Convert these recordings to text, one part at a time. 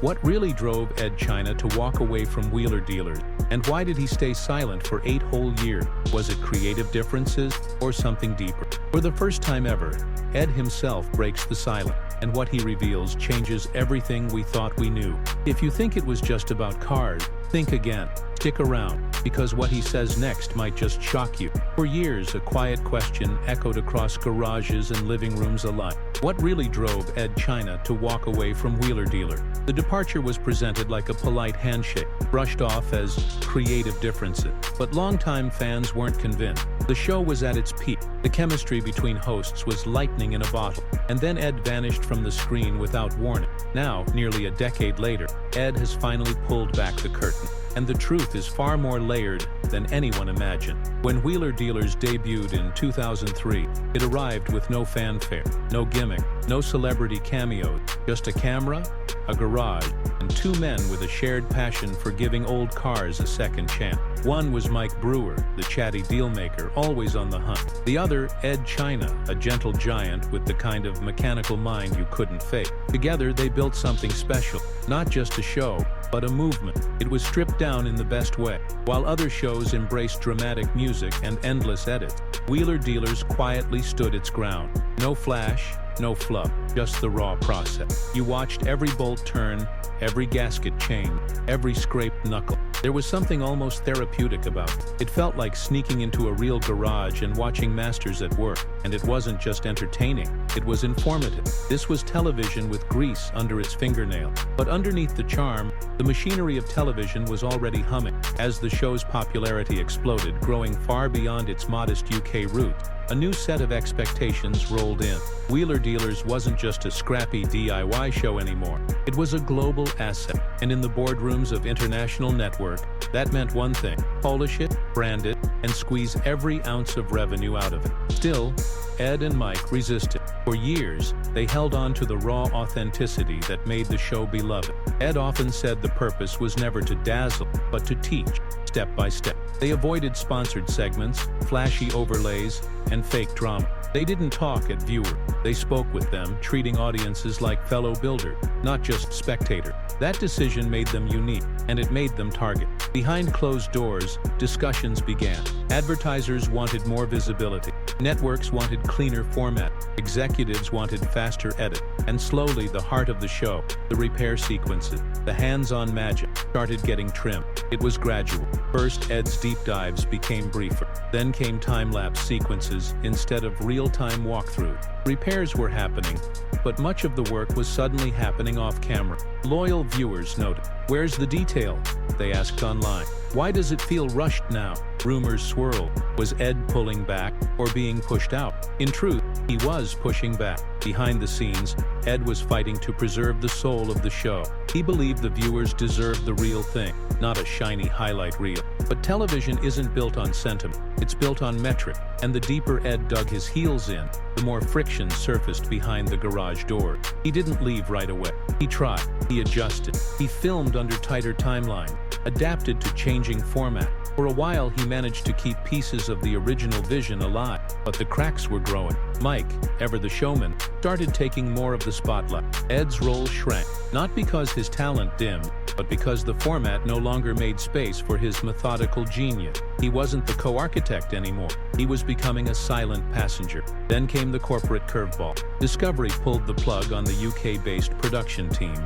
What really drove Edd China to walk away from Wheeler Dealers? And why did he stay silent for 8 whole years? Was it creative differences or something deeper? For the first time ever, Edd himself breaks the silence, and what he reveals changes everything we thought we knew. If you think it was just about cars, think again. Stick around, because what he says next might just shock you. For years, a quiet question echoed across garages and living rooms alike. What really drove Edd China to walk away from Wheeler Dealer? The departure was presented like a polite handshake, brushed off as creative differences. But longtime fans weren't convinced. The show was at its peak. The chemistry between hosts was lightning in a bottle. And then Edd vanished from the screen without warning. Now, nearly a decade later, Edd has finally pulled back the curtain. And the truth is far more layered than anyone imagined. When Wheeler Dealers debuted in 2003, it arrived with no fanfare, no gimmick, no celebrity cameos, just a camera, a garage, and 2 men with a shared passion for giving old cars a second chance. One was Mike Brewer, the chatty dealmaker, always on the hunt. The other, Edd China, a gentle giant with the kind of mechanical mind you couldn't fake. Together, they built something special, not just a show, but a movement. It was stripped down in the best way. While other shows embraced dramatic music and endless edits, Wheeler Dealers quietly stood its ground. No flash, no fluff, just the raw process. You watched every bolt turn, every gasket change, every scraped knuckle. There was something almost therapeutic about it. It felt like sneaking into a real garage and watching masters at work. And it wasn't just entertaining, it was informative. This was television with grease under its fingernail. But underneath the charm, the machinery of television was already humming. As the show's popularity exploded, growing far beyond its modest UK roots, a new set of expectations rolled in. Wheeler Dealers wasn't just a scrappy DIY show anymore. It was a global asset, and in the boardrooms of international network, that meant one thing: polish it, brand it, and squeeze every ounce of revenue out of it. Still, Edd and Mike resisted. For years, they held on to the raw authenticity that made the show beloved. Edd often said the purpose was never to dazzle, but to teach, step by step. They avoided sponsored segments, flashy overlays, and fake drama. They didn't talk at viewers. They spoke with them, treating audiences like fellow builders, not just spectators. That decision made them unique, and it made them target. Behind closed doors, discussions began. Advertisers wanted more visibility. Networks wanted cleaner format. Executives wanted faster edit. And slowly, the heart of the show, the repair sequences, the hands-on magic, started getting trimmed. It was gradual. First, Edd's deep dives became briefer. Then came time-lapse sequences instead of real-time walkthroughs. Repairs were happening, but much of the work was suddenly happening off-camera. Loyal viewers noted. "Where's the detail?" they asked online. "Why does it feel rushed now?" Rumors swirled. Was Edd pulling back or being pushed out? In truth, he was pushing back. Behind the scenes, Edd was fighting to preserve the soul of the show. He believed the viewers deserved the real thing, not a shiny highlight reel. But television isn't built on sentiment, it's built on metric. And the deeper Edd dug his heels in, the more friction surfaced behind the garage door. He didn't leave right away. He tried, he adjusted, he filmed under tighter timelines, adapted to changing format. For a while, he managed to keep pieces of the original vision alive, but the cracks were growing. Mike, ever the showman, started taking more of the spotlight. Edd's role shrank, not because his talent dimmed, but because the format no longer made space for his methodical genius. He wasn't the co-architect anymore. He was becoming a silent passenger. Then came the corporate curveball. Discovery pulled the plug on the UK-based production team,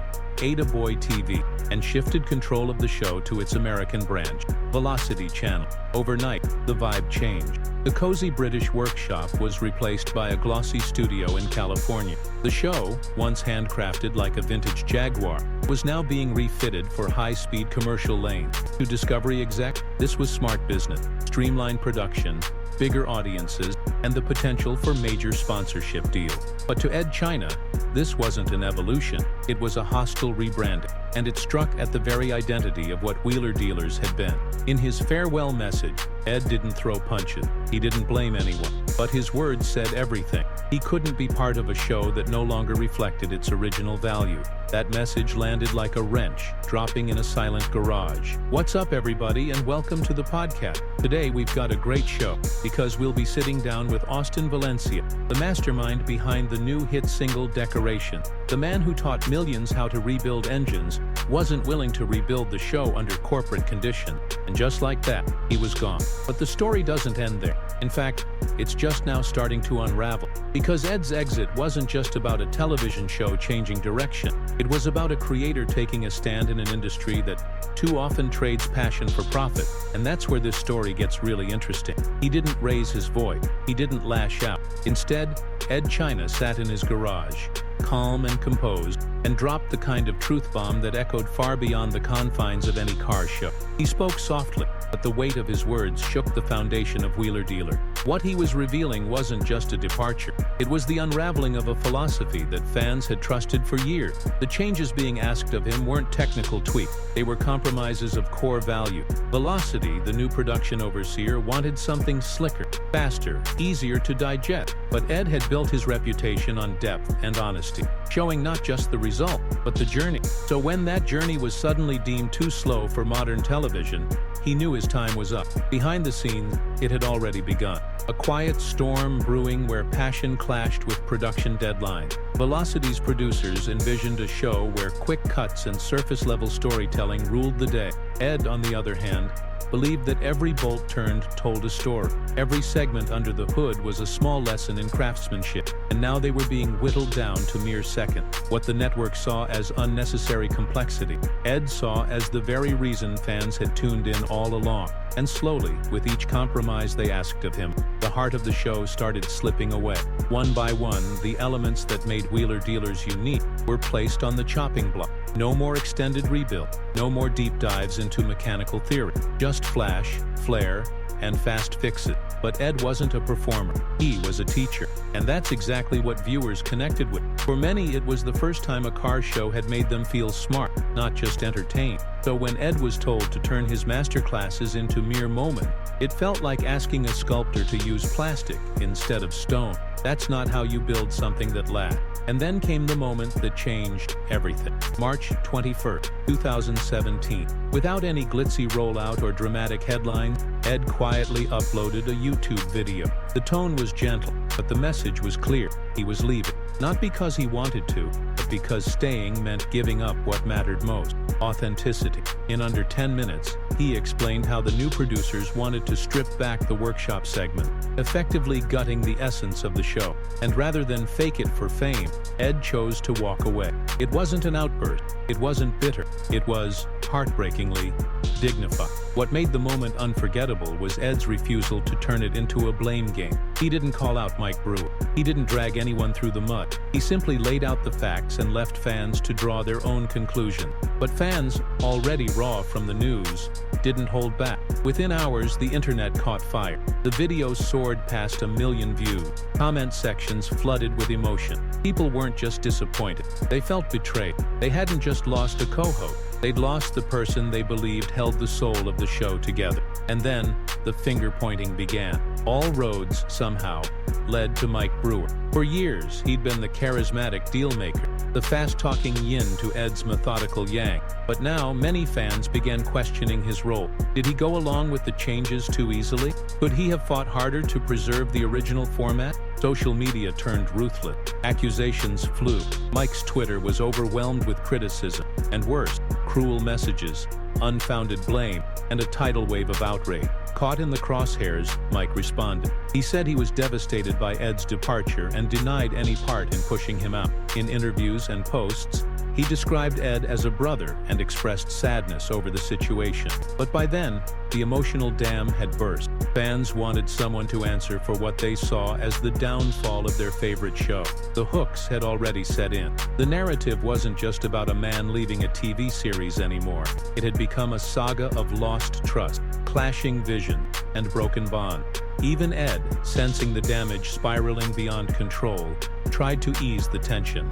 Ada Boy TV, and shifted control of the show to its American branch, Velocity Channel. Overnight, the vibe changed. The cozy British workshop was replaced by a glossy studio in California. The show, once handcrafted like a vintage Jaguar, was now being refitted for high-speed commercial lanes. To Discovery exec, this was smart business, streamlined production, bigger audiences, and the potential for major sponsorship deals. But to Edd China, this wasn't an evolution, it was a hostile rebranding, and it struck at the very identity of what Wheeler Dealers had been. In his farewell message, Edd didn't throw punches, he didn't blame anyone, But his words said everything. He couldn't be part of a show that no longer reflected its original value. That message landed like a wrench, dropping in a silent garage. What's up, everybody, and welcome to the podcast. Today we've got a great show, because we'll be sitting down with Austin Valencia, the mastermind behind the new hit single Decoration. The man who taught millions how to rebuild engines wasn't willing to rebuild the show under corporate conditions. And just like that, he was gone. But the story doesn't end there. In fact, it's just now starting to unravel. Because Edd's exit wasn't just about a television show changing direction. It was about a creator taking a stand in an industry that too often trades passion for profit. And that's where this story gets really interesting. He didn't raise his voice. He didn't lash out. Instead, Edd China sat in his garage, calm and composed, and dropped the kind of truth bomb that echoed far beyond the confines of any car show. He spoke softly, but the weight of his words shook the foundation of Wheeler Dealer. What he was revealing wasn't just a departure. It was the unraveling of a philosophy that fans had trusted for years. The changes being asked of him weren't technical tweaks. They were compromises of core value. Velocity, the new production overseer, wanted something slicker, faster, easier to digest. But Edd had built his reputation on depth and honesty, showing not just the result, but the journey. So when that journey was suddenly deemed too slow for modern television, he knew his time was up. Behind the scenes, it had already begun. A quiet storm brewing where passion clashed with production deadlines. Velocity's producers envisioned a show where quick cuts and surface-level storytelling ruled the day. Edd, on the other hand, believed that every bolt turned told a story. Every segment under the hood was a small lesson in craftsmanship, and now they were being whittled down to mere seconds. What the network saw as unnecessary complexity, Edd saw as the very reason fans had tuned in all along. And slowly, with each compromise they asked of him, the heart of the show started slipping away. One by one, the elements that made Wheeler Dealers unique were placed on the chopping block. No more extended rebuild, no more deep dives into mechanical theory, just flash, flare, and fast fixes. But Edd wasn't a performer, he was a teacher. And that's exactly what viewers connected with. For many, it was the first time a car show had made them feel smart, not just entertained. So when Edd was told to turn his masterclasses into mere moments, it felt like asking a sculptor to use plastic instead of stone. That's not how you build something that lasts. And then came the moment that changed everything. March 21st, 2017. Without any glitzy rollout or dramatic headlines, Edd quietly uploaded a YouTube video. The tone was gentle, but the message was clear. He was leaving. Not because he wanted to, but because staying meant giving up what mattered most: authenticity. In under 10 minutes, he explained how the new producers wanted to strip back the workshop segment, effectively gutting the essence of the show. And rather than fake it for fame, Edd chose to walk away. It wasn't an outburst. It wasn't bitter. It was, heartbreakingly, dignified. What made the moment unforgettable was Edd's refusal to turn it into a blame game. He didn't call out Mike Brewer. He didn't drag anyone through the mud. He simply laid out the facts and left fans to draw their own conclusion. But fans, already raw from the news, didn't hold back. Within hours, the internet caught fire. The video soared past 1 million views. Comment sections flooded with emotion. People weren't just disappointed. They felt betrayed. They hadn't just lost a co-host. They'd lost the person they believed held the soul of the show together. And then, the finger-pointing began. All roads, somehow, led to Mike Brewer. For years, he'd been the charismatic deal-maker, the fast-talking yin to Edd's methodical yang. But now, many fans began questioning his role. Did he go along with the changes too easily? Could he have fought harder to preserve the original format? Social media turned ruthless. Accusations flew. Mike's Twitter was overwhelmed with criticism. And worse, cruel messages, unfounded blame, and a tidal wave of outrage. Caught in the crosshairs, Mike responded. He said he was devastated by Edd's departure and denied any part in pushing him out. In interviews and posts, he described Edd as a brother and expressed sadness over the situation. But by then, the emotional dam had burst. Fans wanted someone to answer for what they saw as the downfall of their favorite show. The hooks had already set in. The narrative wasn't just about a man leaving a TV series anymore. It had become a saga of lost trust, clashing vision, and broken bond. Even Edd, sensing the damage spiraling beyond control, tried to ease the tension.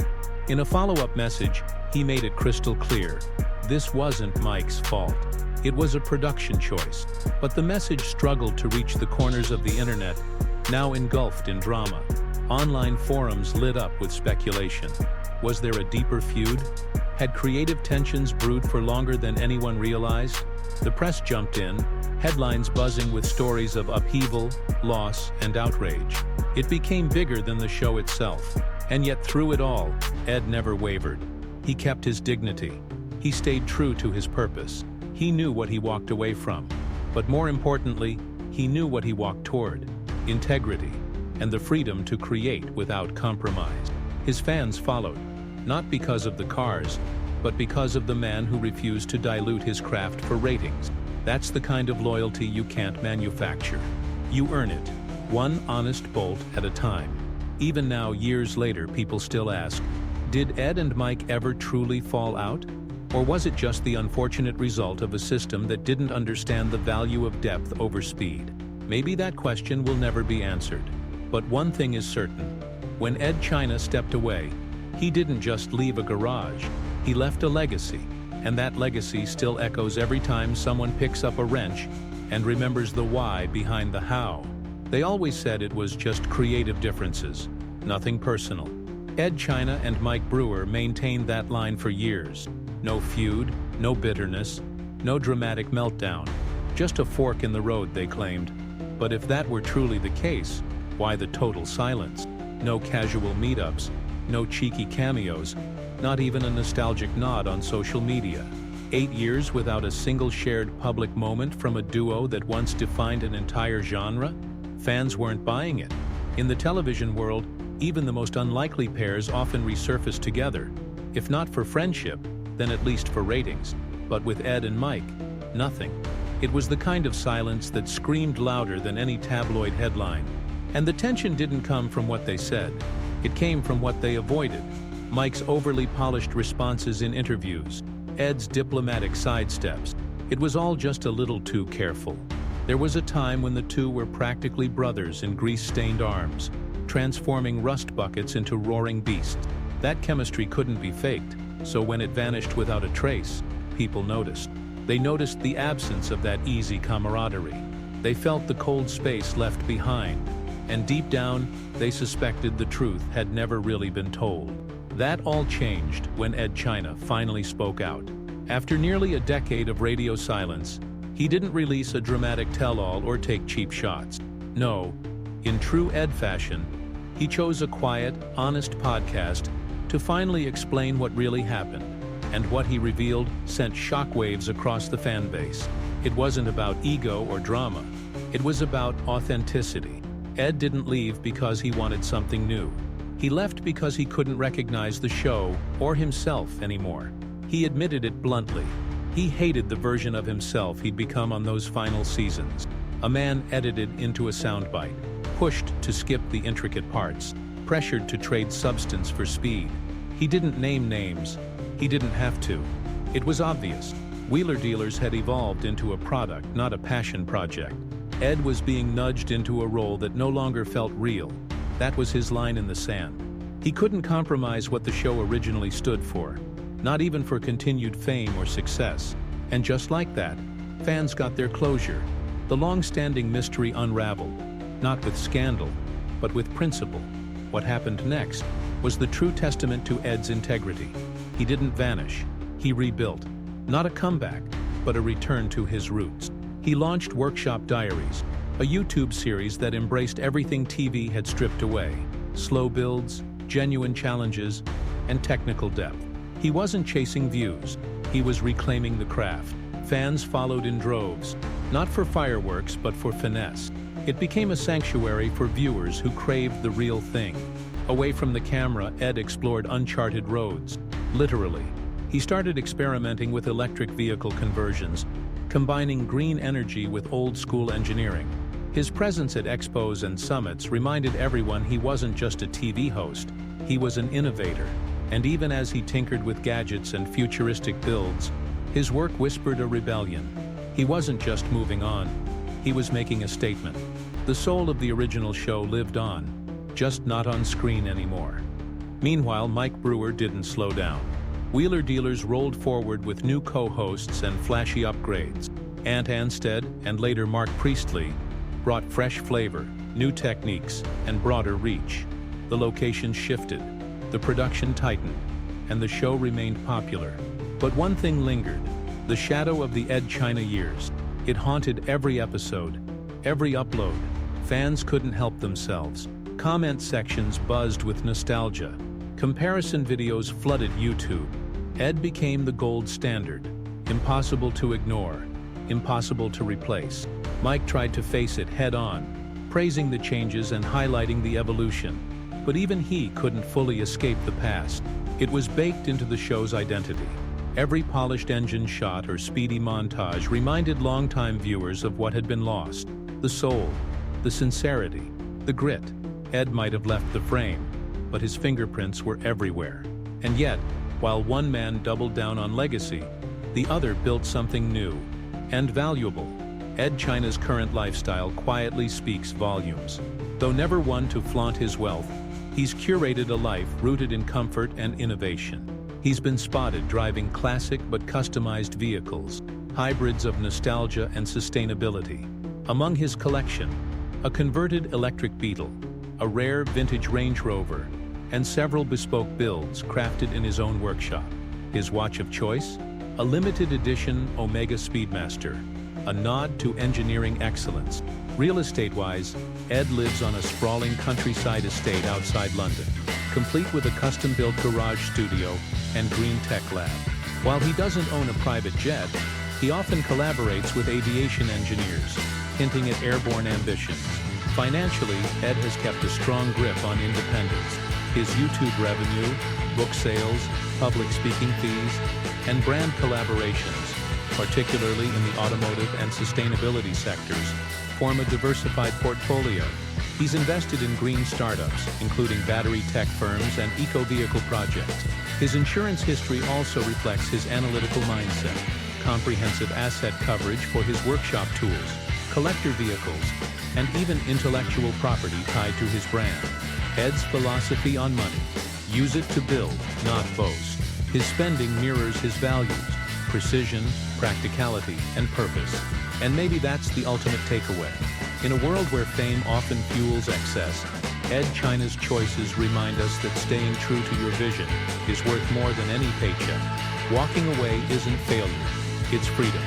In a follow-up message, he made it crystal clear. This wasn't Mike's fault. It was a production choice. But the message struggled to reach the corners of the internet now engulfed in drama. Online forums lit up with speculation. Was there a deeper feud? Had creative tensions brewed for longer than anyone realized? The press jumped in, headlines buzzing with stories of upheaval, loss, and outrage. It became bigger than the show itself. And yet through it all, Edd never wavered. He kept his dignity. He stayed true to his purpose. He knew what he walked away from. But more importantly, he knew what he walked toward: integrity and the freedom to create without compromise. His fans followed, not because of the cars, but because of the man who refused to dilute his craft for ratings. That's the kind of loyalty you can't manufacture. You earn it, one honest bolt at a time. Even now, years later, people still ask, did Edd and Mike ever truly fall out? Or was it just the unfortunate result of a system that didn't understand the value of depth over speed? Maybe that question will never be answered. But one thing is certain. When Edd China stepped away, he didn't just leave a garage. He left a legacy, and that legacy still echoes every time someone picks up a wrench and remembers the why behind the how. They always said it was just creative differences, nothing personal. Edd China and Mike Brewer maintained that line for years. No feud, no bitterness, no dramatic meltdown. Just a fork in the road, they claimed. But if that were truly the case, why the total silence? No casual meetups, no cheeky cameos, not even a nostalgic nod on social media. 8 years without a single shared public moment from a duo that once defined an entire genre? Fans weren't buying it. In the television world, even the most unlikely pairs often resurface together. If not for friendship, then at least for ratings. But with Edd and Mike, nothing. It was the kind of silence that screamed louder than any tabloid headline. And the tension didn't come from what they said. It came from what they avoided. Mike's overly polished responses in interviews, Edd's diplomatic sidesteps. It was all just a little too careful. There was a time when the two were practically brothers in grease-stained arms, transforming rust buckets into roaring beasts. That chemistry couldn't be faked, so when it vanished without a trace, people noticed. They noticed the absence of that easy camaraderie. They felt the cold space left behind, and deep down, they suspected the truth had never really been told. That all changed when Edd China finally spoke out. After nearly a decade of radio silence, he didn't release a dramatic tell-all or take cheap shots. No, in true Edd fashion, he chose a quiet, honest podcast to finally explain what really happened, and what he revealed sent shockwaves across the fan base. It wasn't about ego or drama. It was about authenticity. Edd didn't leave because he wanted something new. He left because he couldn't recognize the show or himself anymore. He admitted it bluntly. He hated the version of himself he'd become on those final seasons. A man edited into a soundbite, pushed to skip the intricate parts, pressured to trade substance for speed. He didn't name names. He didn't have to. It was obvious. Wheeler Dealers had evolved into a product, not a passion project. Edd was being nudged into a role that no longer felt real. That was his line in the sand. He couldn't compromise what the show originally stood for, not even for continued fame or success. And just like that, fans got their closure. The long-standing mystery unraveled, not with scandal, but with principle. What happened next was the true testament to Edd's integrity. He didn't vanish. He rebuilt. Not a comeback, but a return to his roots. He launched Workshop Diaries, a YouTube series that embraced everything TV had stripped away: slow builds, genuine challenges, and technical depth. He wasn't chasing views. He was reclaiming the craft. Fans followed in droves, not for fireworks, but for finesse. It became a sanctuary for viewers who craved the real thing. Away from the camera, Edd explored uncharted roads. Literally. He started experimenting with electric vehicle conversions, combining green energy with old-school engineering. His presence at expos and summits reminded everyone he wasn't just a TV host. He was an innovator. And even as he tinkered with gadgets and futuristic builds, his work whispered a rebellion. He wasn't just moving on. He was making a statement. The soul of the original show lived on, just not on screen anymore. Meanwhile, Mike Brewer didn't slow down. Wheeler Dealers rolled forward with new co-hosts and flashy upgrades. Ant Anstead, and later Mark Priestley, brought fresh flavor, new techniques, and broader reach. The location shifted, the production tightened, and the show remained popular. But one thing lingered, the shadow of the Edd China years. It haunted every episode, every upload. Fans couldn't help themselves. Comment sections buzzed with nostalgia. Comparison videos flooded YouTube. Edd became the gold standard. Impossible to ignore, impossible to replace. Mike tried to face it head-on, praising the changes and highlighting the evolution. But even he couldn't fully escape the past. It was baked into the show's identity. Every polished engine shot or speedy montage reminded longtime viewers of what had been lost. The soul, the sincerity, the grit. Edd might have left the frame, but his fingerprints were everywhere. And yet, while one man doubled down on legacy, the other built something new and valuable. Edd China's current lifestyle quietly speaks volumes. Though never one to flaunt his wealth, he's curated a life rooted in comfort and innovation. He's been spotted driving classic but customized vehicles, hybrids of nostalgia and sustainability. Among his collection, a converted electric Beetle, a rare vintage Range Rover, and several bespoke builds crafted in his own workshop. His watch of choice? A limited edition Omega Speedmaster, a nod to engineering excellence. Real estate-wise, Edd lives on a sprawling countryside estate outside London, complete with a custom-built garage studio and green tech lab. While he doesn't own a private jet, he often collaborates with aviation engineers, hinting at airborne ambitions. Financially, Edd has kept a strong grip on independence. His YouTube revenue, book sales, public speaking fees, and brand collaborations, particularly in the automotive and sustainability sectors, form a diversified portfolio. He's invested in green startups, including battery tech firms and eco-vehicle projects. His insurance history also reflects his analytical mindset, comprehensive asset coverage for his workshop tools, collector vehicles, and even intellectual property tied to his brand. Edd's philosophy on money: use it to build, not boast. His spending mirrors his values: precision, practicality, and purpose. And maybe that's the ultimate takeaway. In a world where fame often fuels excess, Edd China's choices remind us that staying true to your vision is worth more than any paycheck. Walking away isn't failure, it's freedom.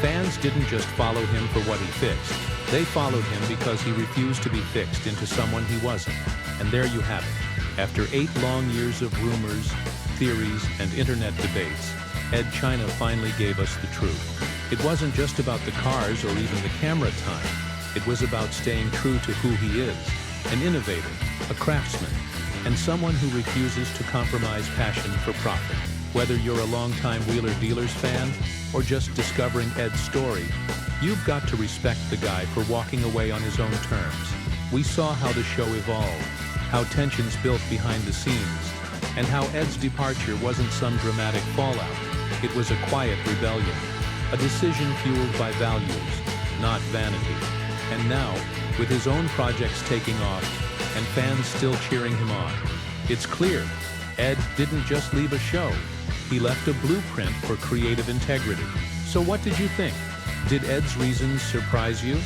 Fans didn't just follow him for what he fixed. They followed him because he refused to be fixed into someone he wasn't. And there you have it. After 8 long years of rumors, theories, and internet debates, Edd China finally gave us the truth. It wasn't just about the cars or even the camera time. It was about staying true to who he is: an innovator, a craftsman, and someone who refuses to compromise passion for profit. Whether you're a longtime Wheeler Dealers fan or just discovering Edd's story, you've got to respect the guy for walking away on his own terms. We saw how the show evolved, how tensions built behind the scenes, and how Edd's departure wasn't some dramatic fallout. It was a quiet rebellion, a decision fueled by values, not vanity. And now, with his own projects taking off and fans still cheering him on, it's clear Edd didn't just leave a show. He left a blueprint for creative integrity. So what did you think? Did Edd's reasons surprise you?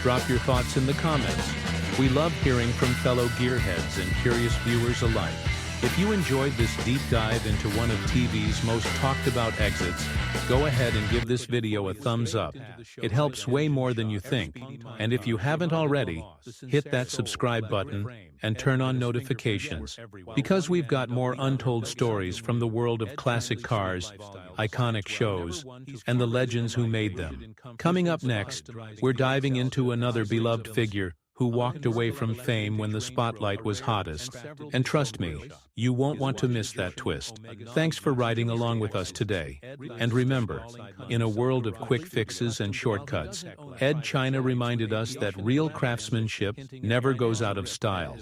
Drop your thoughts in the comments. We love hearing from fellow gearheads and curious viewers alike. If you enjoyed this deep dive into one of TV's most talked about exits, go ahead and give this video a thumbs up. It helps way more than you think. And if you haven't already, hit that subscribe button and turn on notifications, because we've got more untold stories from the world of classic cars, iconic shows, and the legends who made them. Coming up next, we're diving into another beloved figure who walked away from fame when the spotlight was hottest. And trust me, you won't want to miss that twist. Thanks for riding along with us today. And remember, in a world of quick fixes and shortcuts, Edd China reminded us that real craftsmanship never goes out of style.